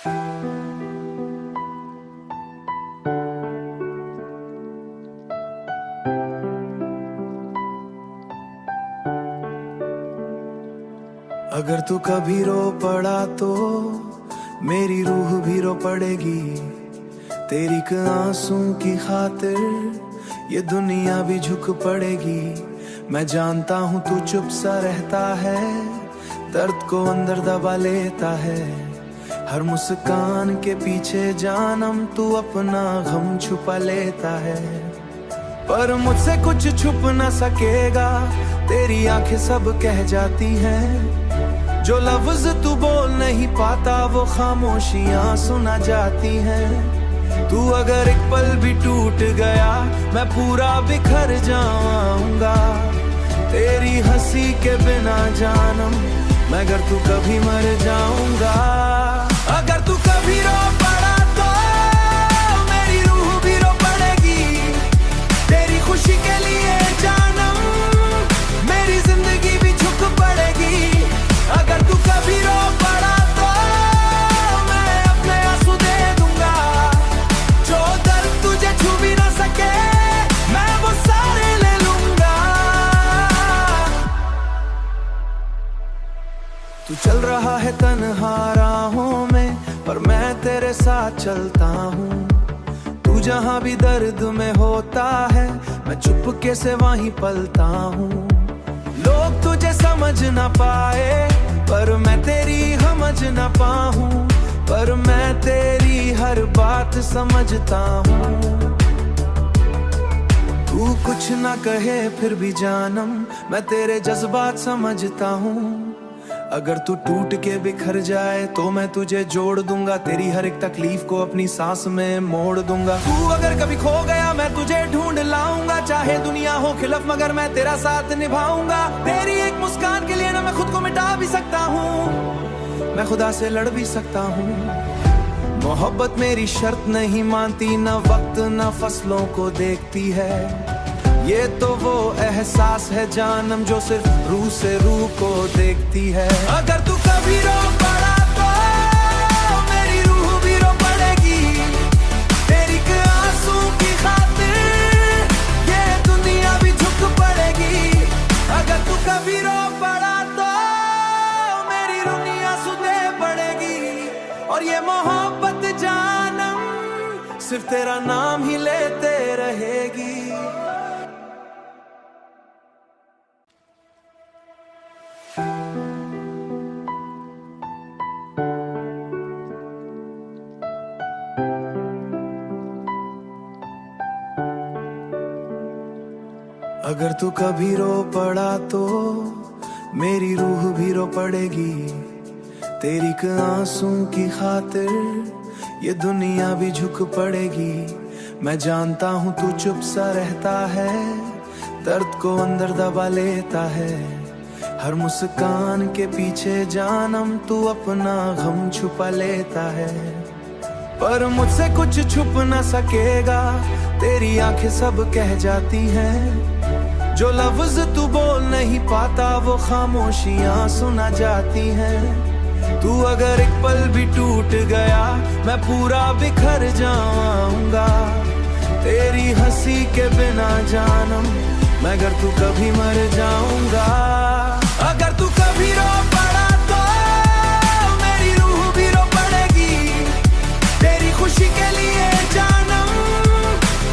अगर तू कभी रो पड़ा तो मेरी रूह भी रो पड़ेगी। तेरी एक आंसू की खातिर ये दुनिया भी झुक पड़ेगी। मैं जानता हूँ तू चुप सा रहता है, दर्द को अंदर दबा लेता है। हर मुस्कान के पीछे जानम तू अपना गम छुपा लेता है। पर मुझसे कुछ छुप न सकेगा, तेरी आंखें सब कह जाती हैं। जो लफ्ज तू बोल नहीं पाता वो खामोशियां सुना जाती हैं। तू अगर एक पल भी टूट गया मैं पूरा बिखर जाऊंगा। तेरी हंसी के बिना जानम मैं अगर तू कभी मर जाऊंगा। अगर तू कभी रो पड़ा तो मेरी रूह भी रो पड़ेगी। तेरी खुशी के लिए जानम मेरी जिंदगी भी झुक पड़ेगी। अगर तू कभी रो पड़ा तो मैं अपने आंसू दे दूंगा। जो दर्द तुझे छू भी ना सके मैं वो सारे ले लूंगा। तू चल रहा है तन्हा राहों में पर मैं तेरे साथ चलता हूँ। तू जहाँ भी दर्द में होता है मैं चुपके से वहीं पलता हूँ। लोग तुझे समझ ना पाए पर मैं तेरी समझ ना पाऊं। पर मैं तेरी हर बात समझता हूँ। तू कुछ ना कहे फिर भी जानम मैं तेरे जज्बात समझता हूँ। अगर तू टूट के बिखर जाए तो मैं तुझे जोड़ दूंगा। तेरी हर एक तकलीफ को अपनी सांस में मोड़ दूंगा। तू अगर कभी खो गया मैं तुझे ढूंढ लाऊंगा। चाहे दुनिया हो खिलाफ मगर मैं तेरा साथ निभाऊंगा। तेरी एक मुस्कान के लिए ना मैं खुद को मिटा भी सकता हूँ, मैं खुदा से लड़ भी सकता हूँ। मोहब्बत मेरी शर्त नहीं मानती, ना वक्त ना फसलों को देखती है। ये तो वो एहसास है जानम जो सिर्फ रूह से रूह को देखती है। अगर तू कभी रो पड़ा तो मेरी रूह भी रो पड़ेगी। तेरी एक आंसू की खातिर ये दुनिया भी झुक पड़ेगी। अगर तू कभी रो पड़ा तो मेरी रूह आंसू दे पड़ेगी। और ये मोहब्बत जानम सिर्फ तेरा नाम ही लेते रहेगी। अगर तू कभी रो पड़ा तो मेरी रूह भी रो पड़ेगी। तेरी एक आंसू की खातिर ये दुनिया भी झुक पड़ेगी। मैं जानता हूँ तू चुप सा रहता है, दर्द को अंदर दबा लेता है। हर मुस्कान के पीछे जानम तू अपना गम छुपा लेता है। पर मुझसे कुछ छुप न सकेगा, तेरी आंखें सब कह जाती हैं। जो लफ्ज तू बोल नहीं पाता वो खामोशियां सुना जाती हैं। तू अगर एक पल भी टूट गया मैं पूरा बिखर जाऊंगा। तेरी हंसी के बिना जानम मैं अगर तू कभी मर जाऊंगा। अगर तू कभी रो पड़ा तो मेरी रूह भी रो पड़ेगी। तेरी खुशी के लिए जानम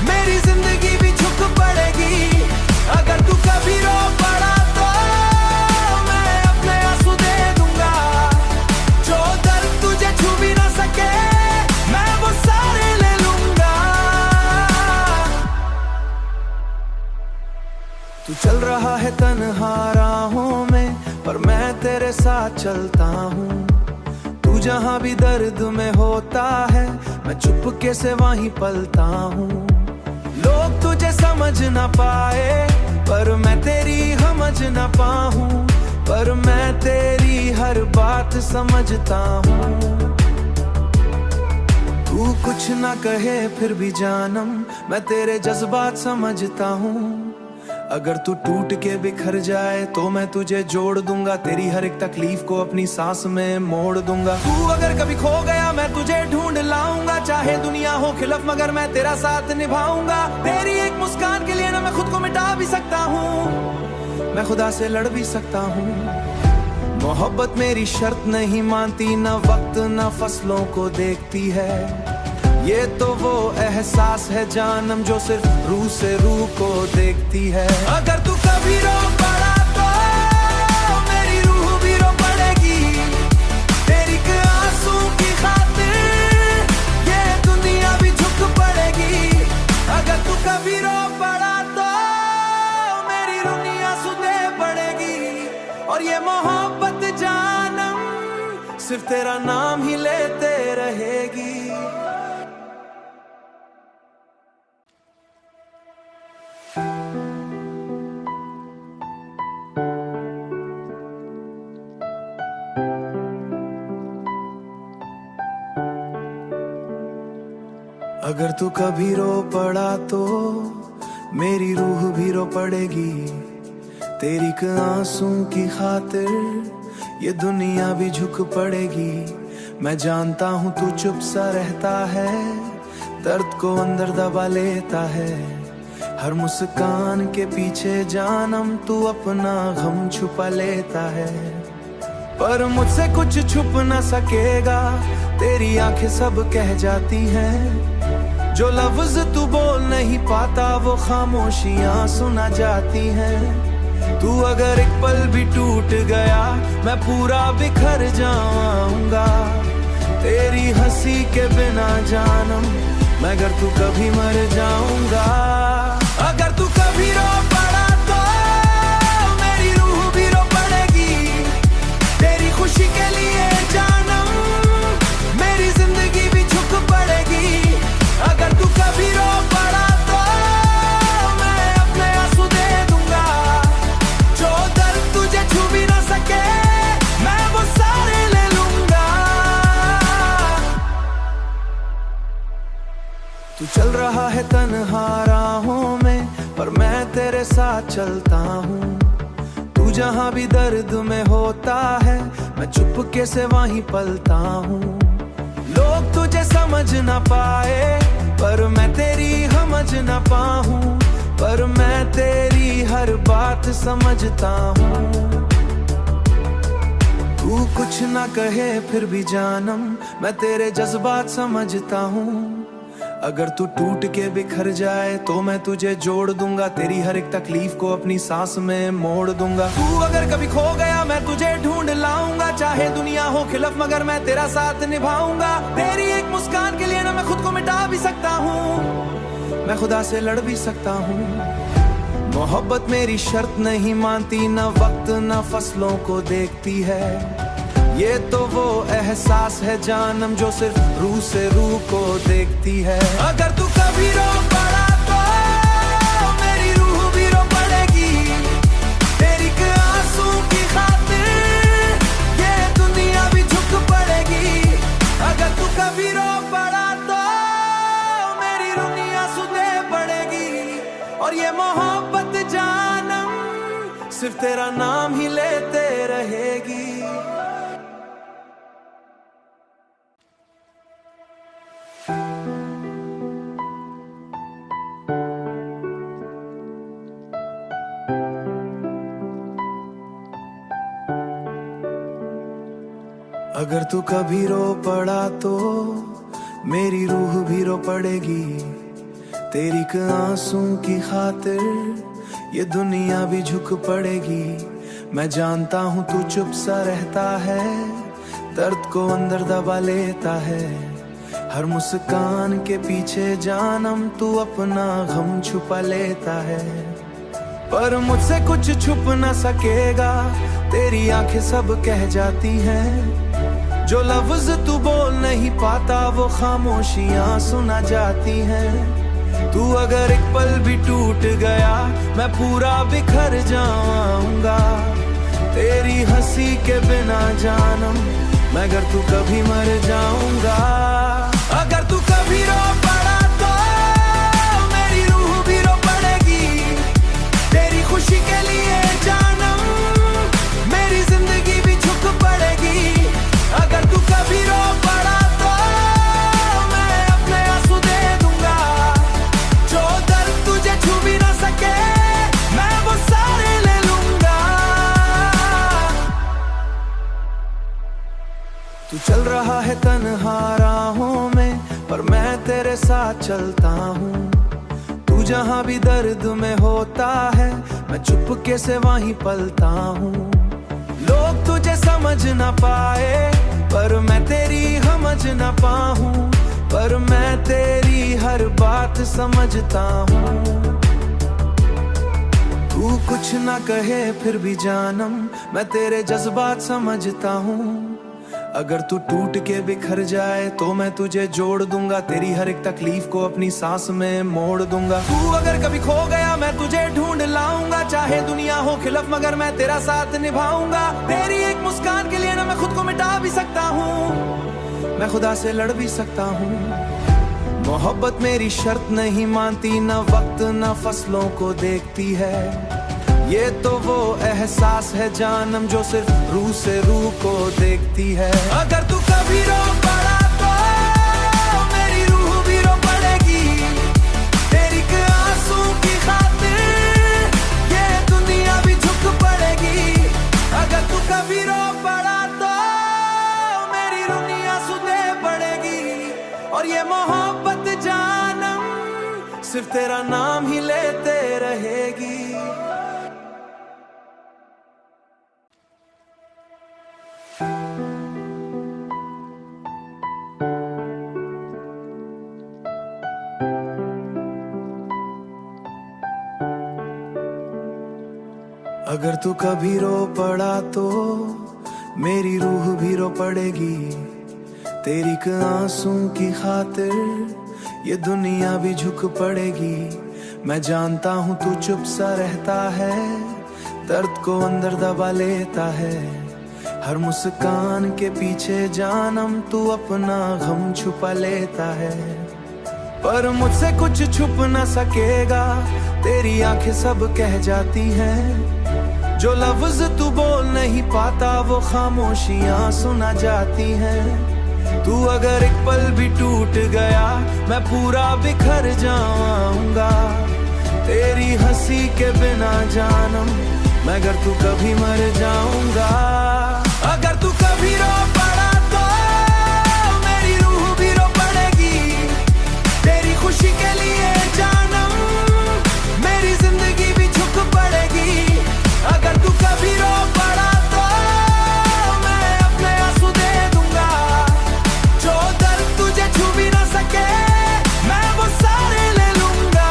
मेरी जिंदगी भी झुक पड़ेगी। अगर तू कभी रो पड़ा तो मैं अपने आंसू दे दूंगा। जो दर्द तुझे छू भी ना सके मैं वो सारे ले लूंगा। तू चल रहा है तन्हा राहों में पर मैं तेरे साथ चलता हूँ। तू जहाँ भी दर्द में होता है मैं चुपके से वहीं पलता हूँ। लोग तुझे समझ ना पाए पर मैं तेरी समझ ना पाऊं। पर मैं तेरी हर बात समझता हूँ। तू कुछ ना कहे फिर भी जानम मैं तेरे जज्बात समझता हूँ। अगर तू टूट के बिखर जाए तो मैं तुझे जोड़ दूंगा, तेरी हर एक तकलीफ को अपनी सांस में मोड़ दूंगा। तू अगर कभी खो गया मैं तुझे ढूंढ लाऊंगा, चाहे दुनिया हो खिलाफ मगर मैं तेरा साथ निभाऊंगा। तेरी एक मुस्कान के लिए ना मैं खुद को मिटा भी सकता हूँ, मैं खुदा से लड़ भी सकता हूँ। मोहब्बत मेरी शर्त नहीं मानती, ना वक्त ना फसलों को देखती है। ये तो वो एहसास है जानम जो सिर्फ रूह से रूह को देखती है। अगर तू कभी रो पड़ा तो मेरी रूह भी रो पड़ेगी, तेरी आंसू की खातिर ये दुनिया भी झुक पड़ेगी। अगर तू कभी रो पड़ा तो मेरी दुनिया सुने पड़ेगी, और ये मोहब्बत जानम सिर्फ तेरा नाम ही लेते रहेगी। अगर तू कभी रो पड़ा तो मेरी रूह भी रो पड़ेगी, तेरी आंसू की खातिर ये दुनिया भी झुक पड़ेगी। मैं जानता हूँ तू चुप सा रहता है, दर्द को अंदर दबा लेता है। हर मुस्कान के पीछे जानम तू अपना गम छुपा लेता है, पर मुझसे कुछ छुप न सकेगा। तेरी आंखें सब कह जाती हैं, जो लफ्ज तू बोल नहीं पाता वो खामोशियां सुना जाती हैं। तू अगर एक पल भी टूट गया मैं पूरा बिखर जाऊंगा, तेरी हंसी के बिना जानम मैं अगर तू कभी मर जाऊंगा। अगर तू कभी रो पड़ा तो मेरी रूह भी रो पड़ेगी, तेरी खुशी के लिए जानम मेरी जिंदगी भी झुक पड़ेगी। अगर तू कभी रो पड़ा तो मैं अपने आंसू दे दूंगा, जो दर्द तुझे छू भी ना सके मैं वो सारे ले लूंगा। तू चल रहा है तन्हा राहों में पर मैं तेरे साथ चलता हूँ। तू जहाँ भी दर्द में होता है मैं चुपके से वहीं पलता हूँ। लोग तुझे समझ ना पाए पर मैं तेरी समझ ना पाऊं, पर मैं तेरी हर बात समझता हूँ। तू कुछ ना कहे फिर भी जानम मैं तेरे जज्बात समझता हूँ। अगर तू टूट के बिखर जाए तो मैं तुझे जोड़ दूंगा, तेरी हर एक तकलीफ को अपनी सांस में मोड़ दूंगा। तू अगर कभी खो गया मैं तुझे ढूंढ लाऊंगा, चाहे दुनिया हो खिलाफ मगर मैं तेरा साथ निभाऊंगा। तेरी एक मुस्कान के लिए ना मैं खुद को मिटा भी सकता हूँ, मैं खुदा से लड़ भी सकता हूँ। मोहब्बत मेरी शर्त नहीं मानती, ना वक्त ना फसलों को देखती है। ये तो वो एहसास है जानम जो सिर्फ रूह से रूह को देखती है। अगर तू कभी रो पड़ा तो मेरी रूह भी रो पड़ेगी, तेरी आंसू की खातिर ये दुनिया भी झुक पड़ेगी। अगर तू कभी रो पड़ा तो मेरी दुनिया सुने पड़ेगी, और ये मोहब्बत जानम सिर्फ तेरा नाम ही लेते रहेगी। अगर तू कभी रो पड़ा तो मेरी रूह भी रो पड़ेगी, तेरी आंसू की खातिर ये दुनिया भी झुक पड़ेगी। मैं जानता हूँ तू चुप सा रहता है, दर्द को अंदर दबा लेता है। हर मुस्कान के पीछे जानम तू अपना गम छुपा लेता है, पर मुझसे कुछ छुप ना सकेगा। तेरी आंखें सब कह जाती हैं, जो लफ्ज तू बोल नहीं पाता वो खामोशियां सुना जाती हैं। तू अगर एक पल भी टूट गया मैं पूरा बिखर जाऊंगा, तेरी हंसी के बिना जानम मैं अगर तू कभी मर जाऊंगा। अगर तू कभी रो पड़ा तो मेरी रूह भी रो पड़ेगी, तेरी तू चल रहा है तन्हा राहों में, पर मैं तेरे साथ चलता हूँ। तू जहाँ भी दर्द में होता है, मैं चुपके से वहीं पलता हूँ। लोग तुझे समझ ना पाए, पर मैं तेरी समझ ना पाऊँ, पर मैं तेरी हर बात समझता हूँ। तू कुछ ना कहे फिर भी जानम, मैं तेरे जज्बात समझता हूँ। अगर तू टूट के बिखर जाए तो मैं तुझे जोड़ दूंगा, तेरी हर एक तकलीफ को अपनी सांस में मोड़ दूंगा। तू अगर कभी खो गया मैं तुझे ढूंढ लाऊंगा, चाहे दुनिया हो खिलाफ मगर मैं तेरा साथ निभाऊंगा। तेरी एक मुस्कान के लिए ना मैं खुद को मिटा भी सकता हूँ, मैं खुदा से लड़ भी सकता हूँ। मोहब्बत मेरी शर्त नहीं मानती, ना वक्त ना फसलों को देखती है। ये तो वो एहसास है जानम जो सिर्फ रूह से रूह को देखती है। अगर तू कभी रो पड़ा तो मेरी रूह भी रो पड़ेगी, तेरी आंसू की खातिर ये दुनिया भी झुक पड़ेगी। अगर तू कभी रो पड़ा तो मेरी दुनिया सुने पड़ेगी, और ये मोहब्बत जानम सिर्फ तेरा नाम ही लेते रहेगी। अगर तू कभी रो पड़ा तो मेरी रूह भी रो पड़ेगी, तेरी आंसू की खातिर ये दुनिया भी झुक पड़ेगी। मैं जानता हूँ तू चुप सा रहता है, दर्द को अंदर दबा लेता है। हर मुस्कान के पीछे जानम तू अपना गम छुपा लेता है, पर मुझसे कुछ छुप न सकेगा, तेरी आंखें सब कह जाती हैं। जो लफ्ज तू बोल नहीं पाता वो खामोशियां सुना जाती हैं। तू अगर एक पल भी टूट गया मैं पूरा बिखर जाऊंगा, तेरी हंसी के बिना जानम मैं अगर तू कभी मर जाऊंगा। अगर तू कभी रो पड़ा तो मेरी रूह भी रो पड़ेगी, तेरी खुशी के लिए जानम मेरी जिंदगी भी झुक पड़ेगी। अगर तू कभी रो पड़ा तो मैं अपने आंसू दे दूंगा, जो दर्द तुझे छू भी ना सके मैं वो सारे ले लूंगा।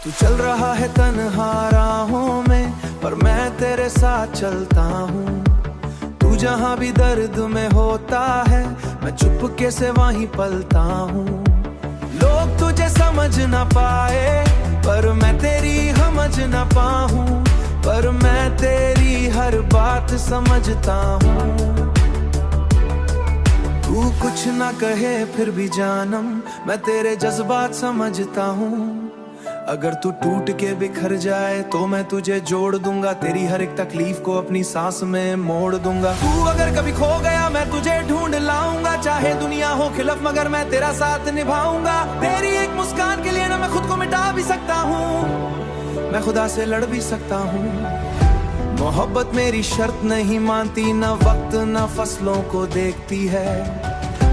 तू चल रहा है तन्हा राहों में, पर मैं तेरे साथ चलता हूँ। तू जहाँ भी दर्द में होता है मैं चुपके से वहीं पलता हूँ। लोग तुझे समझ ना पाए, पर मैं तेरी समझ ना पाऊँ, पर मैं तेरी हर बात समझता हूँ। तू कुछ ना कहे फिर भी जानम मैं तेरे जज्बात समझता हूँ। अगर तू टूट के बिखर जाए तो मैं तुझे जोड़ दूंगा, तेरी हर एक तकलीफ को अपनी सांस में मोड़ दूंगा। तू अगर कभी खो गया मैं तुझे ढूंढ लाऊंगा, चाहे दुनिया हो खिलाफ मगर मैं तेरा साथ निभाऊंगा। तेरी एक मुस्कान के लिए ना मैं खुद को मिटा भी सकता हूँ, मैं खुदा से लड़ भी सकता हूँ। मोहब्बत मेरी शर्त नहीं मानती, ना वक्त ना फसलों को देखती है।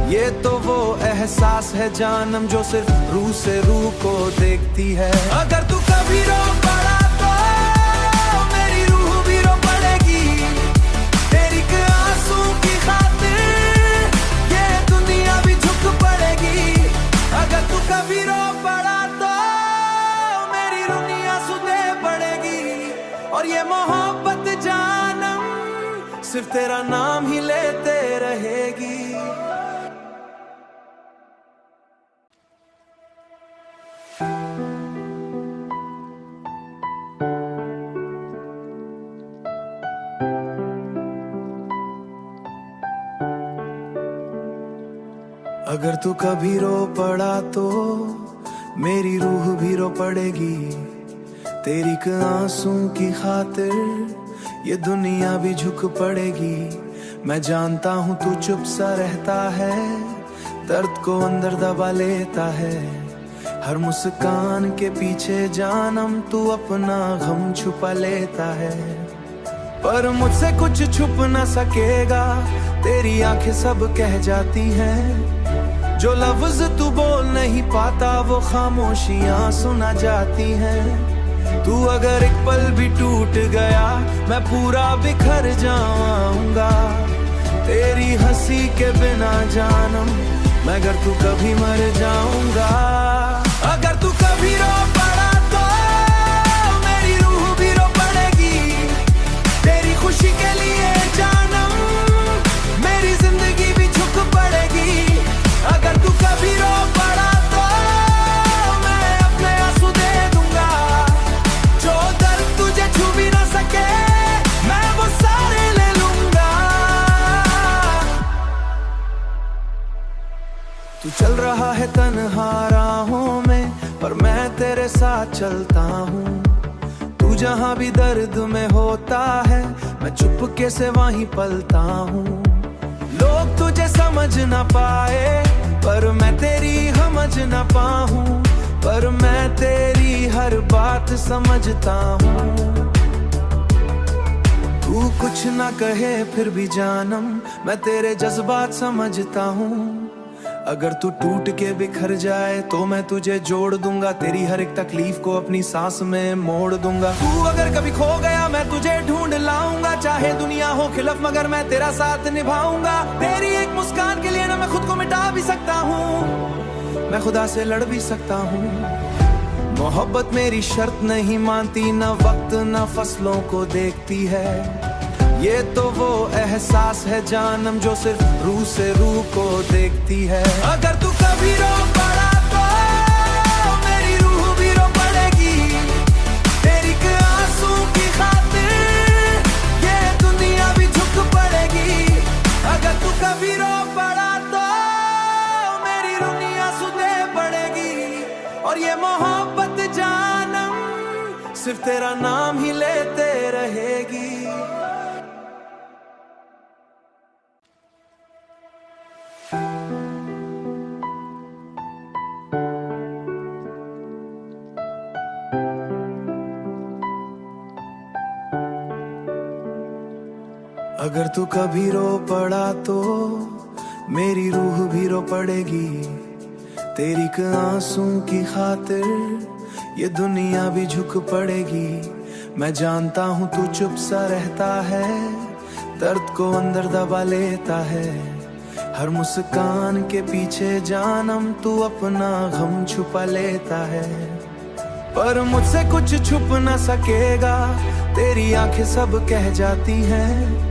ये तो वो एहसास है जानम जो सिर्फ रूह से रूह को देखती है। अगर तू कभी रो पड़ा तो मेरी रूह भी रो पड़ेगी, तेरी आंसू की खातिर ये दुनिया भी झुक पड़ेगी। अगर तू कभी रो पड़ा तो मेरी दुनिया सुने पड़ेगी, और ये मोहब्बत जानम सिर्फ तेरा नाम ही लेते रहेगी। अगर तू कभी रो पड़ा तो मेरी रूह भी रो पड़ेगी, तेरी आंसू की खातिर ये दुनिया भी झुक पड़ेगी। मैं जानता हूँ तू चुप सा रहता है, दर्द को अंदर दबा लेता है। हर मुस्कान के पीछे जानम तू अपना गम छुपा लेता है, पर मुझसे कुछ छुप न सकेगा, तेरी आंखें सब कह जाती हैं। जो लफ्ज तू बोल नहीं पाता वो खामोशियां सुना जाती हैं। तू अगर एक पल भी टूट गया मैं पूरा बिखर जाऊंगा। तेरी हंसी के बिना जानम मैं अगर तू कभी मर जाऊंगा। अगर तू कभी रो पड़ा तो मेरी रूह भी रो पड़ेगी। तेरी खुशी के लिए जानम मेरी जिंदगी भी झुक पड़ेगी। अगर तू कभी रो पड़ा तो मैं अपने आंसू दे दूंगा। जो दर्द तुझे छू भी ना सके मैं वो सारे ले लूंगा। तू चल रहा है तन्हा राहों में पर मैं तेरे साथ चलता हूँ। तू जहाँ भी दर्द में होता है मैं चुपके से वहीं पलता हूँ। लोग तुझे समझ ना पाए पर मैं तेरी समझ ना पाऊँ। पर मैं तेरी हर बात समझता हूँ। तू कुछ ना कहे फिर भी जानम मैं तेरे जज्बात समझता हूँ। अगर तू टूट के बिखर जाए तो मैं तुझे जोड़ दूंगा। तेरी हर एक तकलीफ को अपनी सांस में मोड़ दूंगा। तू अगर कभी खो गया मैं तुझे ढूंढ लाऊंगा। चाहे दुनिया हो खिलाफ मगर मैं तेरा साथ निभाऊंगा। तेरी एक मुस्कान के लिए ना मैं खुद को मिटा भी सकता हूँ, मैं खुदा से लड़ भी सकता हूँ। मोहब्बत मेरी शर्त नहीं मानती, ना वक्त ना फसलों को देखती है। ये तो वो एहसास है जानम जो सिर्फ रूह से रूह को देखती है। अगर तू कभी रो पड़ा तो मेरी रूह भी रो पड़ेगी। तेरी आंसू की खातिर ये दुनिया भी झुक पड़ेगी। अगर तू कभी रो पड़ा तो मेरी दुनिया सुधे पड़ेगी। और ये मोहब्बत जानम सिर्फ तेरा नाम ही लेते रहेगी। अगर तू कभी रो पड़ा तो मेरी रूह भी रो पड़ेगी। तेरी आंसू की खातिर ये दुनिया भी झुक पड़ेगी। मैं जानता हूँ तू चुप सा रहता है, दर्द को अंदर दबा लेता है। हर मुस्कान के पीछे जानम तू अपना गम छुपा लेता है। पर मुझसे कुछ छुप ना सकेगा, तेरी आंखें सब कह जाती हैं।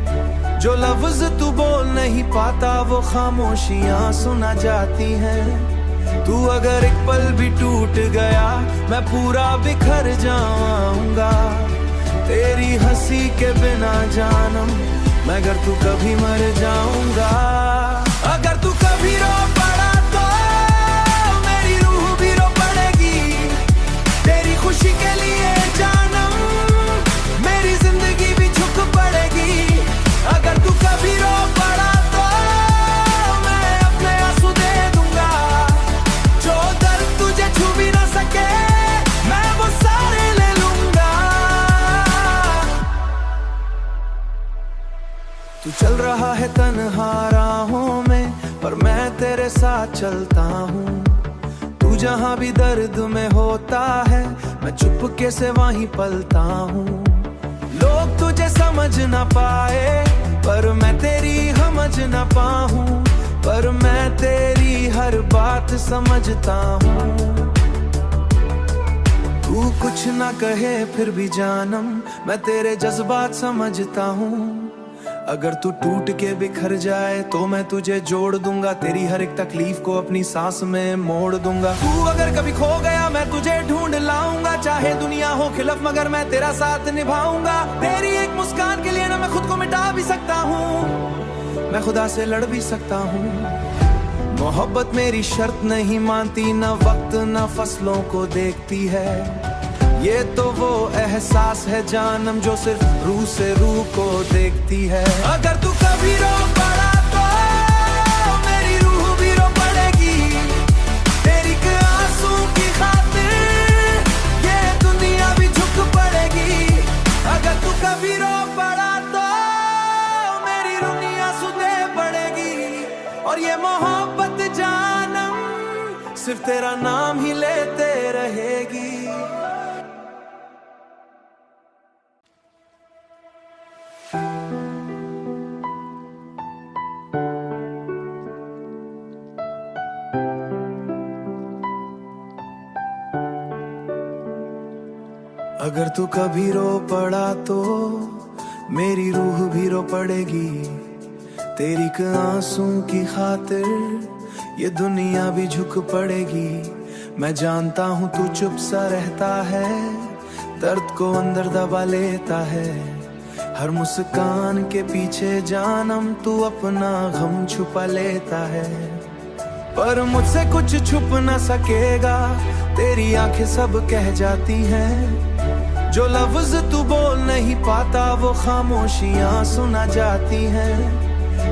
जो लफ्ज तू बोल नहीं पाता वो खामोशियां सुना जाती हैं। तू अगर एक पल भी टूट गया मैं पूरा बिखर जाऊंगा। तेरी हंसी के बिना जानम मैं अगर तू कभी मर जाऊंगा। अगर तू कभी रो पड़ा तो मेरी रूह भी रो पड़ेगी। तेरी खुशी के लिए जानम मेरी जिंदगी भी झुक पड़ेगी। अगर तू कभी रो पड़ा तो मैं अपने आंसू दे दूंगा। जो दर्द तुझे छू भी ना सके मैं वो सारे ले लूंगा। तू चल रहा है तन्हा राहों में पर मैं तेरे साथ चलता हूँ। तू जहाँ भी दर्द में होता है मैं चुपके से वहीं पलता हूँ। लोग तुझे समझ ना पाए पर मैं तेरी समझ ना पाऊँ। पर मैं तेरी हर बात समझता हूँ। तू कुछ ना कहे फिर भी जानम मैं तेरे जज्बात समझता हूँ। अगर तू टूट के बिखर जाए तो मैं तुझे जोड़ दूंगा। तेरी हर एक तकलीफ को अपनी सांस में मोड़ दूंगा। तू अगर कभी खो गया मैं तुझे ढूंढ लाऊंगा। चाहे दुनिया हो खिलाफ मगर मैं तेरा साथ निभाऊंगा। तेरी एक मुस्कान के लिए ना मैं खुद को मिटा भी सकता हूँ, मैं खुदा से लड़ भी सकता हूँ। मोहब्बत मेरी शर्त नहीं मानती, ना वक्त ना फसलों को देखती है। ये तो वो एहसास है जानम जो सिर्फ रूह से रूह को देखती है। अगर तू कभी रो पड़ा तो मेरी रूह भी रो पड़ेगी। तेरी आंसू की खातिर ये दुनिया भी झुक पड़ेगी। अगर तू कभी रो पड़ा सिर्फ तेरा नाम ही लेते रहेगी। अगर तू कभी रो पड़ा तो मेरी रूह भी रो पड़ेगी। तेरी एक आंसू की खातिर ये दुनिया भी झुक पड़ेगी। मैं जानता हूँ तू चुप सा रहता है, दर्द को अंदर दबा लेता है। हर मुस्कान के पीछे जानम तू अपना गम छुपा लेता है। पर मुझसे कुछ छुप न सकेगा, तेरी आंखें सब कह जाती हैं। जो लफ्ज तू बोल नहीं पाता वो खामोशियां सुना जाती हैं।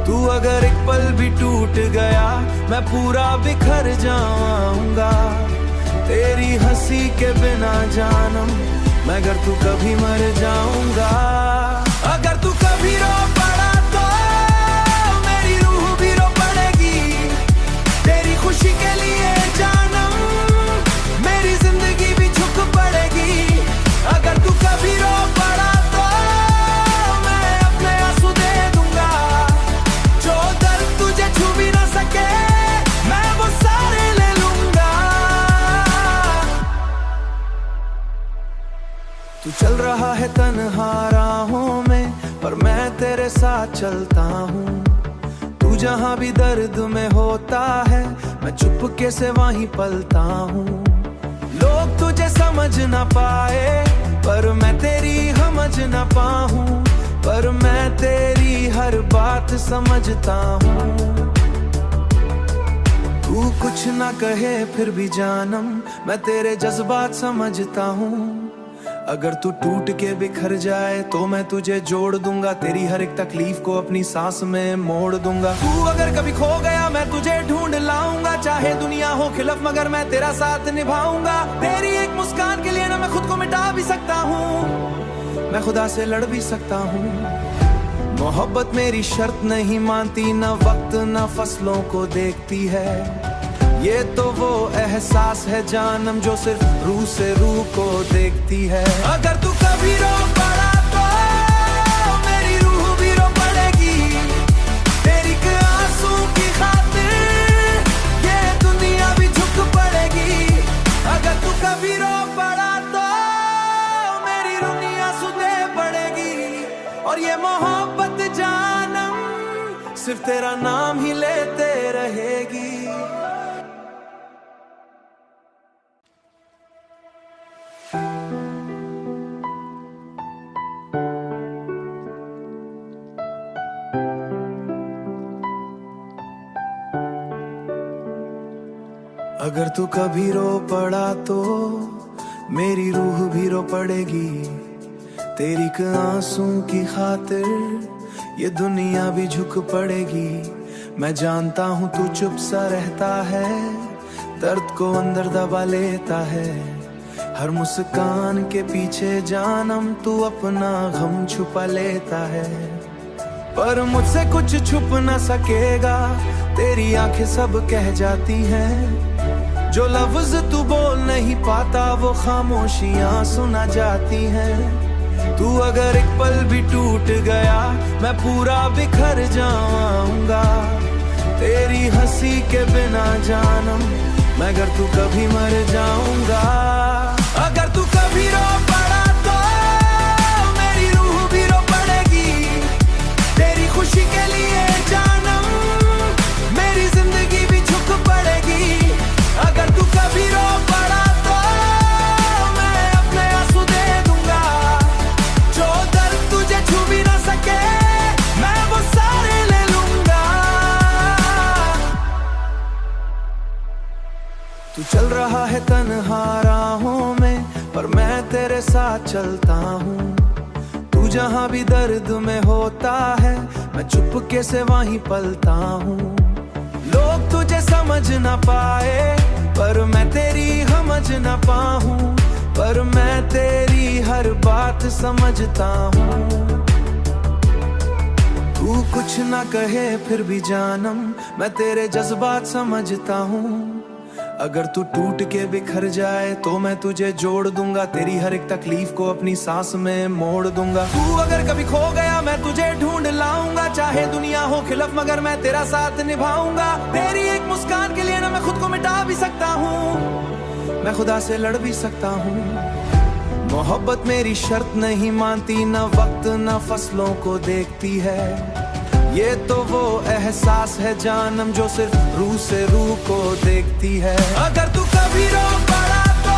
तू अगर एक पल भी टूट गया मैं पूरा बिखर जाऊंगा। तेरी हंसी के बिना जानम मैं अगर तू कभी मर जाऊंगा। अगर तू कभी रो पड़ा तो मेरी रूह भी रो पड़ेगी। तेरी खुशी के लिए जानम मेरी जिंदगी भी झुक पड़ेगी। अगर तू कभी रो पड़ा तो मैं अपने आंसू दे दूंगा। जो दर्द तुझे छू भी ना सके मैं वो सारे ले लूंगा। तू चल रहा है तन्हा राहों में पर मैं तेरे साथ चलता हूँ। तू जहाँ भी दर्द में होता है मैं चुपके से वहीं पलता हूँ। लोग तुझे समझ ना पाए पर मैं तेरी समझ ना पाऊं। पर मैं तेरी हर बात समझता हूँ। तू कुछ ना कहे फिर भी जानम मैं तेरे जज्बात समझता हूँ। अगर तू टूट के बिखर जाए तो मैं तुझे जोड़ दूंगा। तेरी हर एक तकलीफ को अपनी सांस में मोड़ दूंगा। तू अगर कभी खो गया मैं तुझे ढूंढ लाऊंगा। चाहे दुनिया हो खिलाफ मगर मैं तेरा साथ निभाऊंगा। तेरी एक मुस्कान के लिए ना मैं खुद को मिटा भी सकता हूँ, मैं खुदा से लड़ भी सकता हूँ। मोहब्बत मेरी शर्त नहीं मानती, ना वक्त ना फसलों को देखती है। ये तो वो एहसास है जानम जो सिर्फ रूह से रूह को देखती है। अगर तू कभी रो पड़ा तो मेरी रूह भी रो पड़ेगी। तेरी एक आंसू की खातिर ये दुनिया भी झुक पड़ेगी। अगर तू कभी रो पड़ा तो मेरी दुनिया सुने पड़ेगी। और ये मोहब्बत जानम सिर्फ तेरा नाम ही लेते रहेगी। अगर तू कभी रो पड़ा तो मेरी रूह भी रो पड़ेगी। तेरी एक आंसू की खातिर ये दुनिया भी झुक पड़ेगी। मैं जानता हूँ तू चुप सा रहता है, दर्द को अंदर दबा लेता है। हर मुस्कान के पीछे जानम तू अपना गम छुपा लेता है। पर मुझसे कुछ छुप न सकेगा, तेरी आंखें सब कह जाती हैं। जो लफ्ज तू बोल नहीं पाता वो खामोशियां सुना जाती हैं। तू अगर एक पल भी टूट गया मैं पूरा बिखर जाऊंगा। तेरी हंसी के बिना जानम मैं अगर तू कभी मर जाऊंगा। अगर तू कभी रो पड़ा तो मेरी रूह भी रो पड़ेगी। तेरी खुशी के लिए जानम मेरी जिंदगी भी झुक पड़ेगी। अगर तू कभी रो पड़ा तो मैं अपने आंसू दे दूंगा। जो दर्द तुझे छू भी ना सके मैं वो सारे ले लूंगा। तू चल रहा है तन्हा राहों में पर मैं तेरे साथ चलता हूँ। तू जहाँ भी दर्द में होता है मैं चुपके से वहीं पलता हूँ। लोग तुझे समझ ना पाए पर मैं तेरी समझ ना पाऊं। पर मैं तेरी हर बात समझता हूँ। तू कुछ ना कहे फिर भी जानम मैं तेरे जज्बात समझता हूँ। अगर तू टूट के बिखर जाए तो मैं तुझे जोड़ दूंगा, तेरी हर एक तकलीफ को अपनी सांस में मोड़ दूंगा। तू अगर कभी खो गया मैं तुझे ढूंढ लाऊंगा, चाहे दुनिया हो खिलाफ मगर मैं तेरा साथ निभाऊंगा। तेरी एक मुस्कान के लिए ना मैं खुद को मिटा भी सकता हूँ, मैं खुदा से लड़ भी सकता हूँ। मोहब्बत मेरी शर्त नहीं मानती, ना वक्त ना फसलों को देखती है। ये तो वो एहसास है जानम जो सिर्फ रूह से रूह को देखती है। अगर तू कभी रो पड़ा तो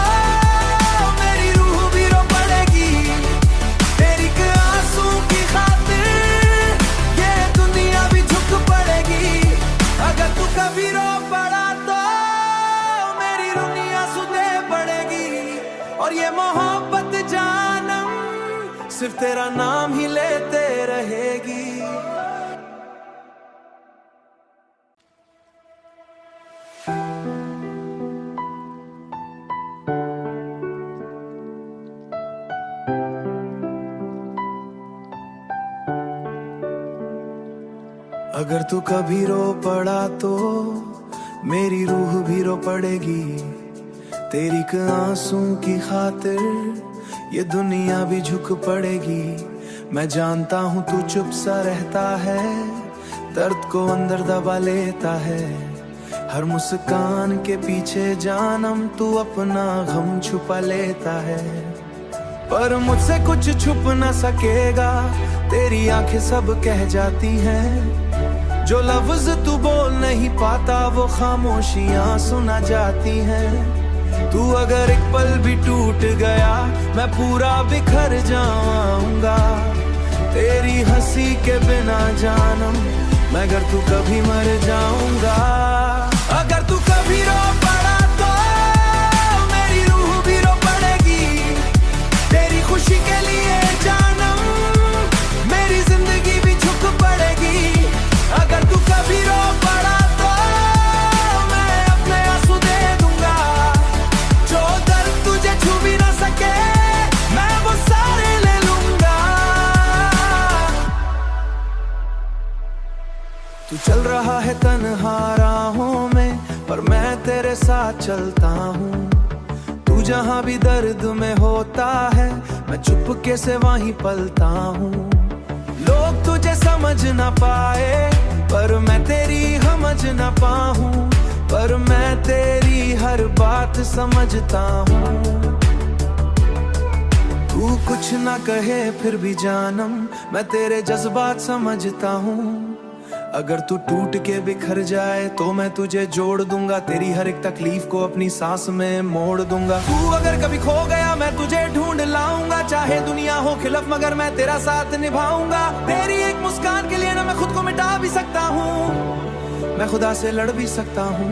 मेरी रूह भी रो पड़ेगी, तेरी आंसू की खातिर ये दुनिया भी झुक पड़ेगी। अगर तू कभी रो पड़ा तो मेरी दुनिया सुधे पड़ेगी, और ये मोहब्बत जानम सिर्फ तेरा नाम ही लेते रहेगी। अगर तू कभी रो पड़ा तो मेरी रूह भी रो पड़ेगी, तेरी आंसू की खातिर ये दुनिया भी झुक पड़ेगी। मैं जानता हूँ तू चुप सा रहता है, दर्द को अंदर दबा लेता है। हर मुस्कान के पीछे जानम तू अपना गम छुपा लेता है, पर मुझसे कुछ छुप न सकेगा, तेरी आंखें सब कह जाती हैं। जो लफ्ज तू बोल नहीं पाता वो खामोशियां सुना जाती हैं। तू अगर एक पल भी टूट गया मैं पूरा बिखर जाऊंगा, तेरी हंसी के बिना जानम मैं अगर तू कभी मर जाऊंगा। अगर तू कभी रो पड़ा तो मेरी रूह भी रो पड़ेगी, तेरी खुशी के लिए जानम मेरी जिंदगी भी झुक पड़ेगी। अगर तू कभी रो पड़ा तो मैं अपने आंसू दे दूंगा, जो दर्द तुझे छू भी ना सके मैं वो सारे ले लूंगा। तू चल रहा है तन्हा राहों में पर मैं तेरे साथ चलता हूँ, तू जहाँ भी दर्द में होता है मैं चुपके से वहीं पलता हूँ। लोग तुझे समझ ना पाए पर मैं तेरी समझ ना पाऊं, पर मैं तेरी हर बात समझता हूँ। तू कुछ ना कहे फिर भी जानम मैं तेरे जज्बात समझता हूँ। अगर तू टूट के बिखर जाए तो मैं तुझे जोड़ दूंगा, तेरी हर एक तकलीफ को अपनी सांस में मोड़ दूंगा। तू अगर कभी खो गया मैं तुझे ढूंढ लाऊंगा, चाहे दुनिया हो खिलाफ मगर मैं तेरा साथ निभाऊंगा। तेरी एक मुस्कान के लिए ना मैं खुद को मिटा भी सकता हूँ, मैं खुदा से लड़ भी सकता हूँ।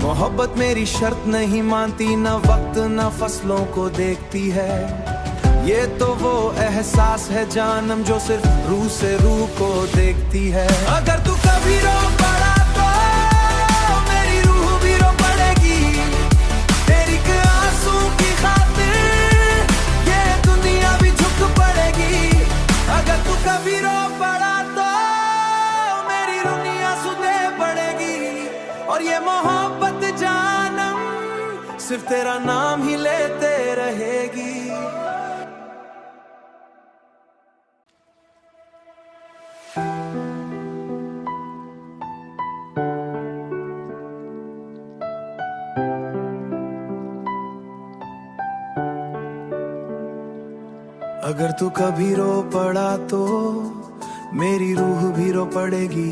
मोहब्बत मेरी शर्त नहीं मानती, ना वक्त ना फसलों को देखती है। ये तो वो एहसास है जानम जो सिर्फ रूह से रूह को देखती है। अगर तू कभी रो पड़ा तो मेरी रूह भी रो पड़ेगी, तेरी आंसू की खातिर ये दुनिया भी झुक पड़ेगी। अगर तू कभी रो पड़ा तो मेरी दुनिया सुधे पड़ेगी, और ये मोहब्बत जानम सिर्फ तेरा नाम ही लेते रहेगी। अगर तू कभी रो पड़ा तो मेरी रूह भी रो पड़ेगी,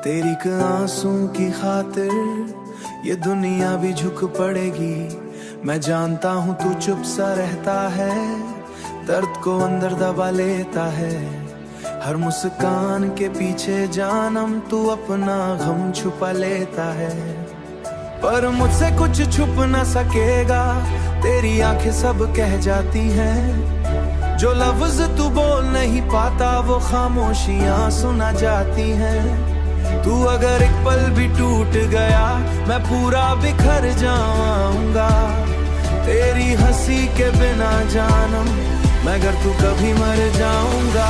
तेरी आंसू की खातिर ये दुनिया भी झुक पड़ेगी। मैं जानता हूँ तू चुप सा रहता है, दर्द को अंदर दबा लेता है। हर मुस्कान के पीछे जानम तू अपना गम छुपा लेता है, पर मुझसे कुछ छुप न सकेगा, तेरी आंखें सब कह जाती हैं। जो लफ्ज तू बोल नहीं पाता वो खामोशियां सुना जाती हैं। तू अगर एक पल भी टूट गया मैं पूरा बिखर जाऊंगा, तेरी हंसी के बिना जानम मैं अगर तू कभी मर जाऊंगा।